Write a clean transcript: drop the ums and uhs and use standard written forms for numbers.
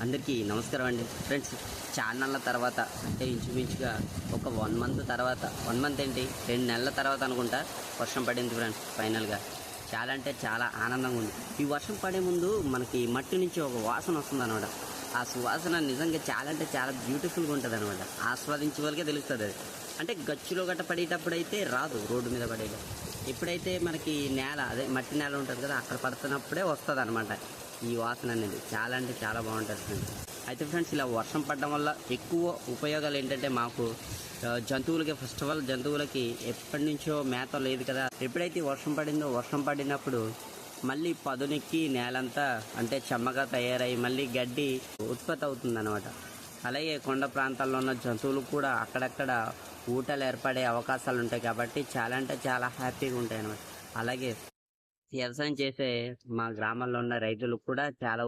అందరికీ నమస్కారం అండి ఫ్రెండ్స్. ఛానళ్ళ తర్వాత అంటే ఇంచుమించుగా ఒక 1 మంత్ తర్వాత, 1 మంత్ ఏంటి 2 నెలల తర్వాత అనుకుంటా వర్షం పడింది ఫ్రెండ్స్. ఫైనల్గా చాలా అంటే చాలా ఆనందంగా ఉంది. ఈ వర్షం పడే ముందు మనకి మట్టి నుంచి ఒక వాసన వస్తుంది అనమాట. ఆ సువాసన నిజంగా చాలా అంటే చాలా బ్యూటిఫుల్గా ఉంటుంది అనమాట. ఆస్వాదించే వాళ్ళకే తెలుస్తుంది అది. అంటే గచ్చులో గట్ట పడేటప్పుడు అయితే రాదు, రోడ్డు మీద పడేటప్పుడు. ఎప్పుడైతే మనకి నేల అదే మట్టి నేల ఉంటుంది కదా, అక్కడ పడుతున్నప్పుడే వస్తుంది అనమాట ఈ వాసన అనేది. చాలా అంటే చాలా బాగుంటుంది ఫ్రెండ్స్. అయితే ఫ్రెండ్స్, ఇలా వర్షం పడడం వల్ల ఎక్కువ ఉపయోగాలు ఏంటంటే మాకు జంతువులకి, ఫస్ట్ ఆఫ్ ఆల్ జంతువులకి ఎప్పటి నుంచో మేత లేదు కదా. ఎప్పుడైతే వర్షం పడిందో, వర్షం పడినప్పుడు మళ్ళీ పదునెక్కి నేలంతా అంటే చెమ్మగా తయారై మళ్ళీ గడ్డి ఉత్పత్తి అవుతుందన్నమాట. అలాగే కొండ ప్రాంతాల్లో ఉన్న జంతువులు కూడా అక్కడక్కడ ఊటలు ఏర్పడే అవకాశాలు ఉంటాయి కాబట్టి చాలా అంటే చాలా హ్యాపీగా ఉంటాయి అన్నమాట. అలాగే వ్యవసాయం చేసే మా గ్రామంలో ఉన్న రైతులకు కూడా చాలా